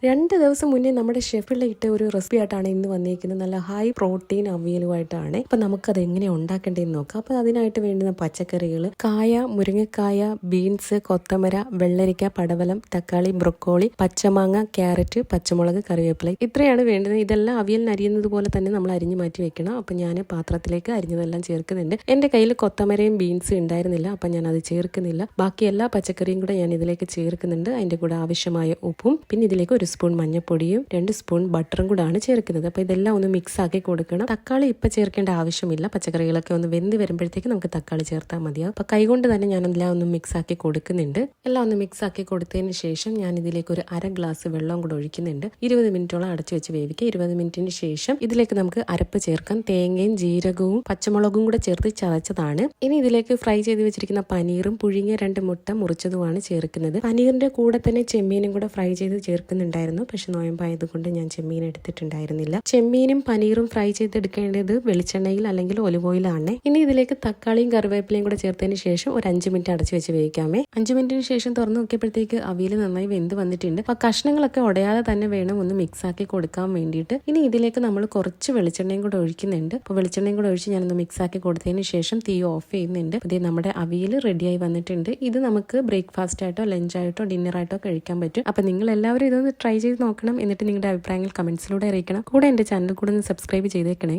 2 ദിവസം മുന്നേ നമ്മുടെ ഷെഫിൽ ഇട്ട ഒരു റെസിപ്പി ആയിട്ടാണ് ഇന്ന് വന്നിരിക്കുന്നത്. നല്ല ഹൈ പ്രോട്ടീൻ അവിയലുമായിട്ടാണ്. അപ്പൊ നമുക്കത് എങ്ങനെ ഉണ്ടാക്കേണ്ടതെന്ന് നോക്കാം. അപ്പൊ അതിനായിട്ട് വേണ്ടുന്ന പച്ചക്കറികൾ കായ, മുരിങ്ങക്കായ, ബീൻസ്, കൊത്തമര, വെള്ളരിക്ക, പടവലം, തക്കാളി, ബ്രൊക്കോളി, പച്ചമാങ്ങ, ക്യാരറ്റ്, പച്ചമുളക്, കറിവേപ്പില, ഇത്രയാണ് വേണ്ടത്. ഇതെല്ലാം അവിയലിന് അരിയുന്നത് പോലെ തന്നെ നമ്മൾ അരിഞ്ഞു മാറ്റി വെക്കണം. അപ്പൊ ഞാൻ പാത്രത്തിലേക്ക് അരിഞ്ഞതെല്ലാം ചേർക്കുന്നുണ്ട്. എന്റെ കയ്യിൽ കൊത്തമരയും ബീൻസും ഉണ്ടായിരുന്നില്ല, അപ്പൊ ഞാൻ അത് ചേർക്കുന്നില്ല. ബാക്കി എല്ലാ പച്ചക്കറിയും കൂടെ ഞാൻ ഇതിലേക്ക് ചേർക്കുന്നുണ്ട്. അതിന്റെ കൂടെ ആവശ്യമായ ഉപ്പും, പിന്നെ ഇതിലേക്ക് 1 സ്പൂൺ മഞ്ഞൾപ്പൊടിയും 2 സ്പൂൺ ബട്ടറും കൂടാണ് ചേർക്കുന്നത്. അപ്പോൾ ഇതെല്ലാം ഒന്ന് മിക്സ് ആക്കി കൊടുക്കണം. തക്കാളി ഇപ്പം ചേർക്കേണ്ട ആവശ്യമില്ല. പച്ചക്കറികളൊക്കെ ഒന്ന് വെന്ത് വരുമ്പോഴത്തേക്ക് നമുക്ക് തക്കാളി ചേർത്താൽ മതിയാവും. അപ്പോൾ കൈകൊണ്ട് തന്നെ ഞാൻ എല്ലാം ഒന്ന് മിക്സ് ആക്കി കൊടുക്കുന്നുണ്ട്. എല്ലാം ഒന്ന് മിക്സ് ആക്കി കൊടുത്തതിന് ശേഷം ഞാൻ ഇതിലേക്ക് ഒരു 1/2 ഗ്ലാസ് വെള്ളം കൂടെ ഒഴിക്കുന്നുണ്ട്. 20 മിനിറ്റോളം അടച്ചു വെച്ച് വേവിക്കുക. 20 മിനിറ്റിന് ശേഷം ഇതിലേക്ക് നമുക്ക് അരപ്പ് ചേർക്കാം. തേങ്ങയും ജീരകവും പച്ചമുളകും കൂടെ ചേർത്ത് ചതച്ചതാണ്. ഇനി ഇതിലേക്ക് ഫ്രൈ ചെയ്ത് വെച്ചിരിക്കുന്ന പനീറും പുഴുങ്ങിയ 2 മുട്ട മുറിച്ചതുമാണ് ചേർക്കുന്നത്. പനീറിന്റെ കൂടെ തന്നെ ചെമ്മീനും കൂടെ ഫ്രൈ ചെയ്ത് ചേർക്കുന്നുണ്ടായിരുന്നു. പക്ഷെ നോയമ്പായതുകൊണ്ട് ഞാൻ ചെമ്മീൻ എടുത്തിട്ടുണ്ടായിരുന്നില്ല. ചെമ്മീനും പനീറും ഫ്രൈ ചെയ്തെടുക്കേണ്ടത് വെളിച്ചെണ്ണയിൽ അല്ലെങ്കിൽ ഒലിവ് ഓയിലാണ്. ഇനി ഇതിലേക്ക് തക്കാളിയും കറിവേപ്പിലയും കൂടെ ചേർത്തതിന് ശേഷം ഒരു 5 മിനിറ്റ് അടച്ചു വെച്ച് വേവിക്കാമേ. 5 മിനിറ്റിന് ശേഷം തുറന്നു നോക്കിയപ്പോഴത്തേക്ക് അവിയൽ നന്നായി വെന്ത് വന്നിട്ടുണ്ട്. അപ്പൊ കഷ്ണങ്ങളൊക്കെ ഉടയാതെ തന്നെ വേണം ഒന്ന് മിക്സ് ആക്കി കൊടുക്കാൻ വേണ്ടിയിട്ട്. ഇനി ഇതിലേക്ക് നമ്മൾ കുറച്ച് വെളിച്ചെണ്ണയും കൂടെ ഒഴിക്കുന്നുണ്ട്. അപ്പോൾ വെളിച്ചെണ്ണയും കൂടെ ഒഴിച്ച് ഞാനൊന്ന് മിക്സ് ആക്കി കൊടുത്തതിന് ശേഷം തീ ഓഫ് ചെയ്യുന്നുണ്ട്. അതേ നമ്മുടെ അവിയൽ റെഡിയായി വന്നിട്ടുണ്ട്. ഇത് നമുക്ക് ബ്രേക്ക്ഫാസ്റ്റ് ആയിട്ടോ ലഞ്ചായിട്ടോ ഡിന്നറായിട്ടോ കഴിക്കാൻ പറ്റും. അപ്പൊ നിങ്ങൾ എല്ലാവരും ഇതൊന്ന് ട്രൈ ചെയ്ത് നോക്കണം. എന്നിട്ട് നിങ്ങളുടെ അഭിപ്രായങ്ങൾ കമന്റ്സിലൂടെ അറിയിക്കണം. കൂടെ എൻ്റെ ചാനൽ കൂടെ ഒന്ന് സബ്സ്ക്രൈബ് ചെയ്തേക്കണേ.